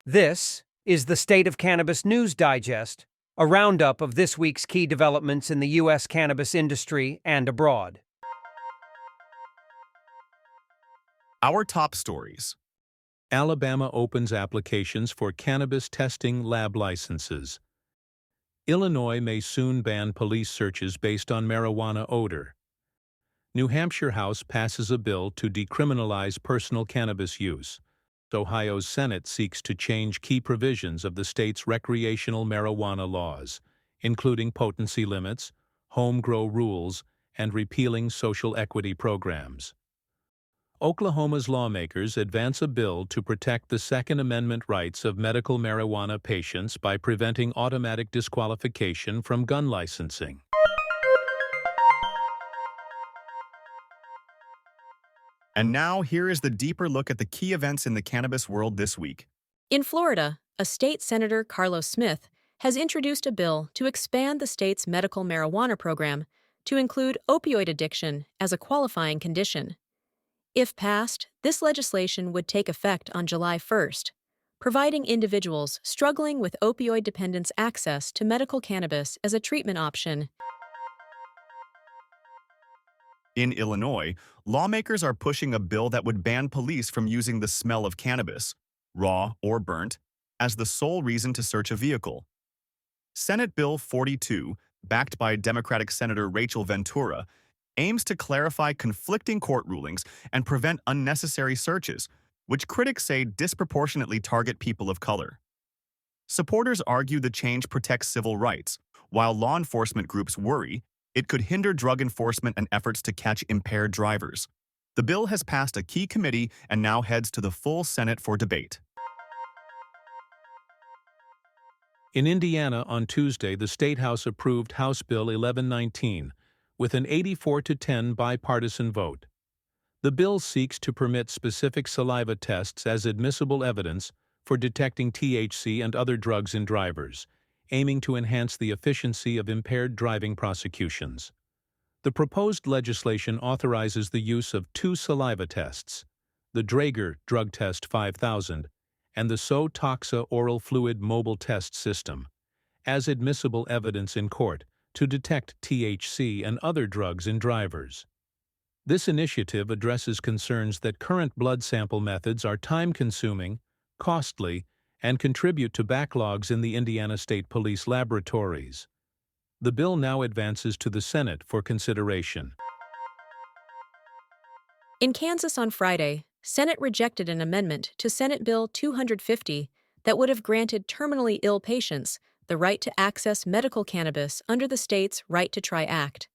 This is the State of Cannabis News Digest, a roundup of this week's key developments in the U.S. cannabis industry and abroad. Our top stories. Alabama opens applications for cannabis testing lab licenses. Illinois may soon ban police searches based on marijuana odor. New Hampshire House passes a bill to decriminalize personal cannabis use. Ohio's Senate seeks to change key provisions of the state's recreational marijuana laws, including potency limits, home grow rules, and repealing social equity programs. Oklahoma's lawmakers advance a bill to protect the Second Amendment rights of medical marijuana patients by preventing automatic disqualification from gun licensing. And now, here is the deeper look at the key events in the cannabis world this week. In Florida, a state senator, Carlos Smith, has introduced a bill to expand the state's medical marijuana program to include opioid addiction as a qualifying condition. If passed, this legislation would take effect on July 1st, providing individuals struggling with opioid dependence access to medical cannabis as a treatment option. In Illinois, lawmakers are pushing a bill that would ban police from using the smell of cannabis, raw or burnt, as the sole reason to search a vehicle. Senate Bill 42, backed by Democratic Senator Rachel Ventura, aims to clarify conflicting court rulings and prevent unnecessary searches, which critics say disproportionately target people of color. Supporters argue the change protects civil rights, while law enforcement groups worry it could hinder drug enforcement and efforts to catch impaired drivers. The bill has passed a key committee and now heads to the full Senate for debate. In Indiana, on Tuesday, the State House approved House Bill 1119 with an 84-10 bipartisan vote. The bill seeks to permit specific saliva tests as admissible evidence for detecting THC and other drugs in drivers, aiming to enhance the efficiency of impaired driving prosecutions. The proposed legislation authorizes the use of two saliva tests, the Draeger Drug Test 5000 and the So-Toxa Oral Fluid Mobile Test System, as admissible evidence in court to detect THC and other drugs in drivers. This initiative addresses concerns that current blood sample methods are time-consuming, costly, and contribute to backlogs in the Indiana State Police laboratories. The bill now advances to the Senate for consideration. In Kansas on Friday, Senate rejected an amendment to Senate Bill 250 that would have granted terminally ill patients the right to access medical cannabis under the state's Right to Try Act.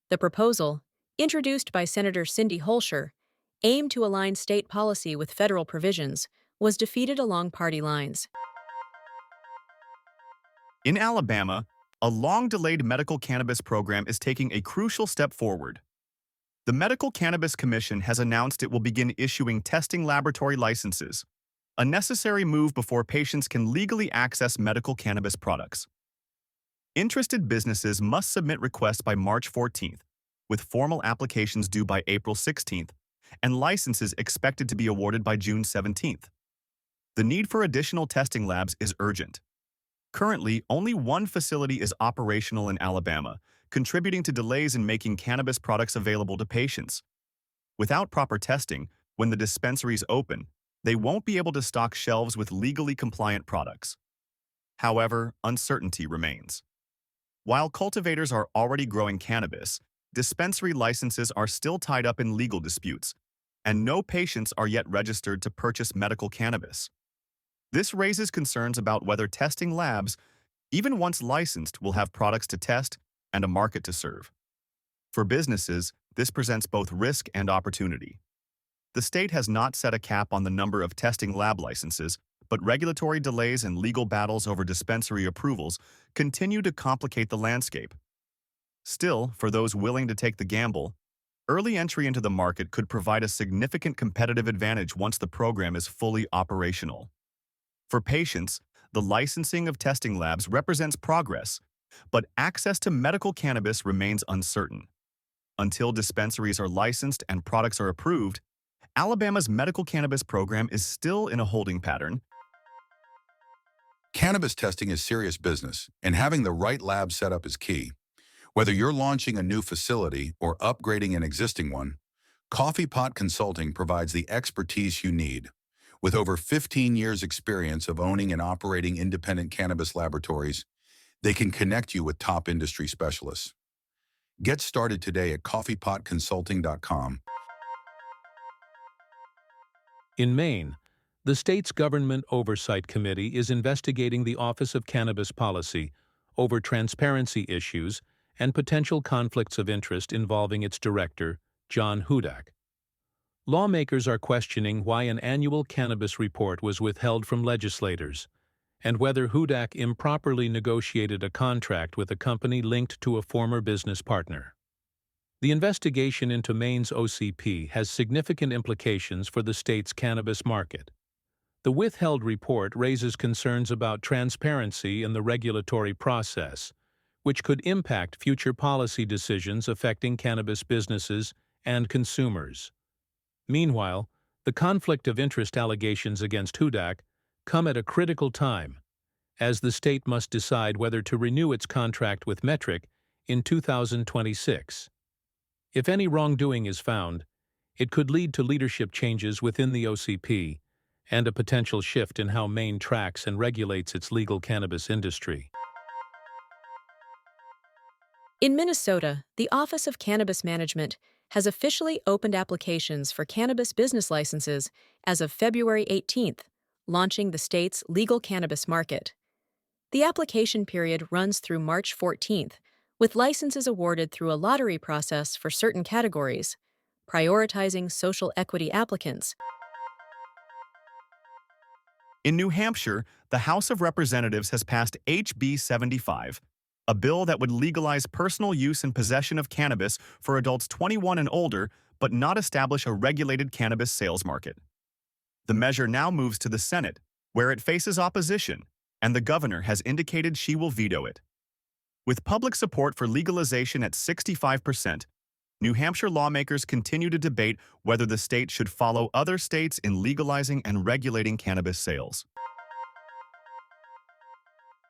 The proposal, introduced by Senator Cindy Holscher, aimed to align state policy with federal provisions, was defeated along party lines. In Alabama, a long-delayed medical cannabis program is taking a crucial step forward. The Medical Cannabis Commission has announced it will begin issuing testing laboratory licenses, a necessary move before patients can legally access medical cannabis products. Interested businesses must submit requests by March 14th, with formal applications due by April 16th, and licenses expected to be awarded by June 17th. The need for additional testing labs is urgent. Currently, only one facility is operational in Alabama, contributing to delays in making cannabis products available to patients. Without proper testing, when the dispensaries open, they won't be able to stock shelves with legally compliant products. However, uncertainty remains. While cultivators are already growing cannabis, dispensary licenses are still tied up in legal disputes, and no patients are yet registered to purchase medical cannabis. This raises concerns about whether testing labs, even once licensed, will have products to test and a market to serve. For businesses, this presents both risk and opportunity. The state has not set a cap on the number of testing lab licenses, but regulatory delays and legal battles over dispensary approvals continue to complicate the landscape. Still, for those willing to take the gamble, early entry into the market could provide a significant competitive advantage once the program is fully operational. For patients, the licensing of testing labs represents progress, but access to medical cannabis remains uncertain. Until dispensaries are licensed and products are approved, Alabama's medical cannabis program is still in a holding pattern. Cannabis testing is serious business, and having the right lab setup is key. Whether you're launching a new facility or upgrading an existing one, Coffee Pot Consulting provides the expertise you need. With over 15 years' experience of owning and operating independent cannabis laboratories, they can connect you with top industry specialists. Get started today at coffeepotconsulting.com. In Maine, the state's Government Oversight Committee is investigating the Office of Cannabis Policy over transparency issues and potential conflicts of interest involving its director, John Hudak. Lawmakers are questioning why an annual cannabis report was withheld from legislators, and whether Hudak improperly negotiated a contract with a company linked to a former business partner. The investigation into Maine's OCP has significant implications for the state's cannabis market. The withheld report raises concerns about transparency in the regulatory process, which could impact future policy decisions affecting cannabis businesses and consumers. Meanwhile, the conflict of interest allegations against Hudak come at a critical time, as the state must decide whether to renew its contract with Metric in 2026. If any wrongdoing is found, it could lead to leadership changes within the OCP and a potential shift in how Maine tracks and regulates its legal cannabis industry. In Minnesota, the Office of Cannabis Management has officially opened applications for cannabis business licenses as of February 18th, launching the state's legal cannabis market. The application period runs through March 14th, with licenses awarded through a lottery process for certain categories, prioritizing social equity applicants. In New Hampshire, the House of Representatives has passed HB 75, a bill that would legalize personal use and possession of cannabis for adults 21 and older, but not establish a regulated cannabis sales market. The measure now moves to the Senate, where it faces opposition, and the governor has indicated she will veto it. With public support for legalization at 65%, New Hampshire lawmakers continue to debate whether the state should follow other states in legalizing and regulating cannabis sales.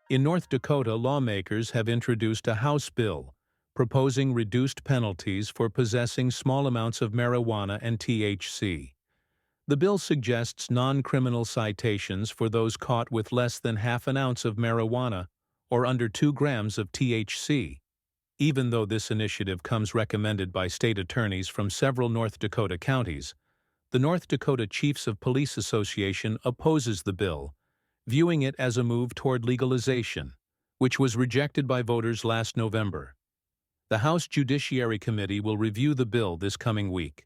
In North Dakota, lawmakers have introduced a House bill proposing reduced penalties for possessing small amounts of marijuana and THC. The bill suggests non-criminal citations for those caught with less than half an ounce of marijuana or under 2 grams of THC. Even though this initiative comes recommended by state attorneys from several North Dakota counties, the North Dakota Chiefs of Police Association opposes the bill, viewing it as a move toward legalization, which was rejected by voters last November. The House Judiciary Committee will review the bill this coming week.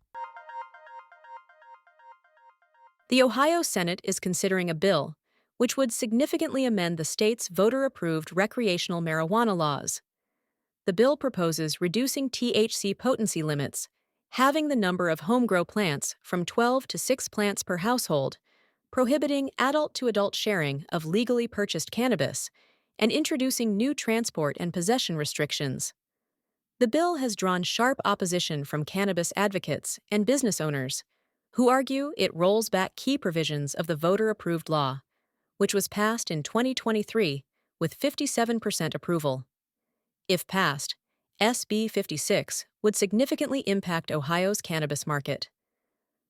The Ohio Senate is considering a bill which would significantly amend the state's voter-approved recreational marijuana laws. The bill proposes reducing THC potency limits, halving the number of home-grow plants from 12 to 6 plants per household, prohibiting adult-to-adult sharing of legally purchased cannabis, and introducing new transport and possession restrictions. The bill has drawn sharp opposition from cannabis advocates and business owners, who argue it rolls back key provisions of the voter-approved law, which was passed in 2023 with 57% approval. If passed, SB 56 would significantly impact Ohio's cannabis market.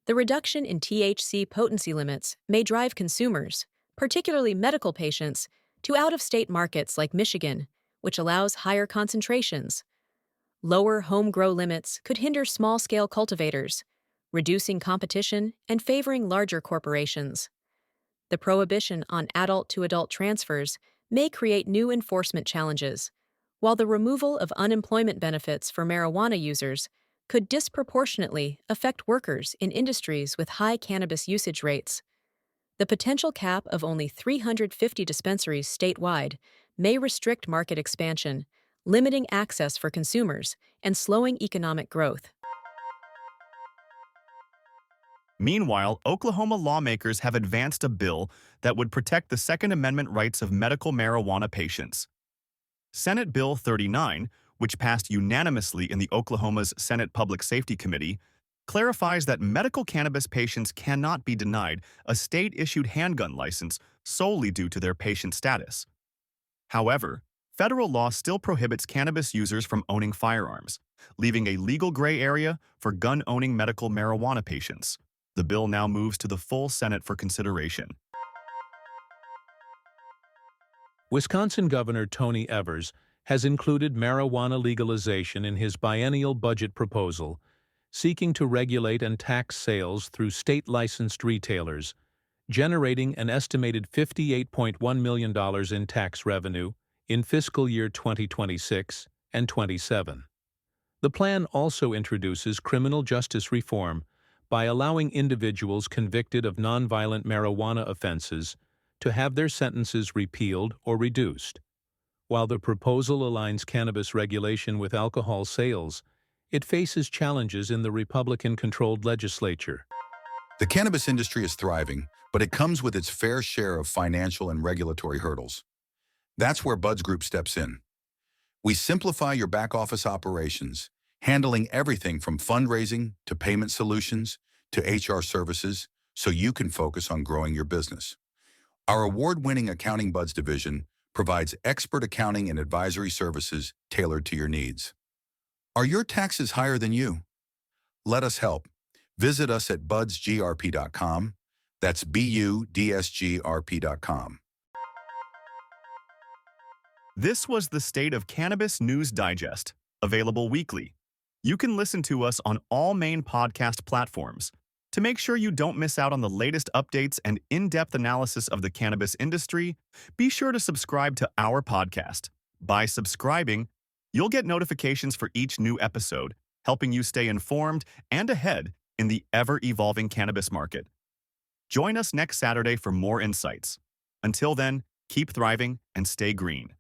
The reduction in THC potency limits may drive consumers, particularly medical patients, to out-of-state markets like Michigan, which allows higher concentrations. Lower home-grow limits could hinder small-scale cultivators, reducing competition and favoring larger corporations. The prohibition on adult-to-adult transfers may create new enforcement challenges, while the removal of unemployment benefits for marijuana users could disproportionately affect workers in industries with high cannabis usage rates. The potential cap of only 350 dispensaries statewide may restrict market expansion, limiting access for consumers and slowing economic growth. Meanwhile, Oklahoma lawmakers have advanced a bill that would protect the Second Amendment rights of medical marijuana patients. Senate Bill 39, which passed unanimously in the Oklahoma's Senate Public Safety Committee, clarifies that medical cannabis patients cannot be denied a state-issued handgun license solely due to their patient status. However, federal law still prohibits cannabis users from owning firearms, leaving a legal gray area for gun-owning medical marijuana patients. The bill now moves to the full Senate for consideration. Wisconsin Governor Tony Evers has included marijuana legalization in his biennial budget proposal, seeking to regulate and tax sales through state-licensed retailers, generating an estimated $58.1 million in tax revenue in fiscal year 2026 and 27. The plan also introduces criminal justice reform by allowing individuals convicted of nonviolent marijuana offenses to have their sentences repealed or reduced. While the proposal aligns cannabis regulation with alcohol sales, it faces challenges in the Republican-controlled legislature. The cannabis industry is thriving, but it comes with its fair share of financial and regulatory hurdles. That's where Buds Group steps in. We simplify your back-office operations, handling everything from fundraising to payment solutions to HR services, so you can focus on growing your business. Our award-winning Accounting Buds division provides expert accounting and advisory services tailored to your needs. Are your taxes higher than you? Let us help. Visit us at budsgrp.com. That's budsgrp.com. This was the State of Cannabis News Digest, available weekly. You can listen to us on all main podcast platforms. To make sure you don't miss out on the latest updates and in-depth analysis of the cannabis industry, be sure to subscribe to our podcast. By subscribing, you'll get notifications for each new episode, helping you stay informed and ahead in the ever-evolving cannabis market. Join us next Saturday for more insights. Until then, keep thriving and stay green.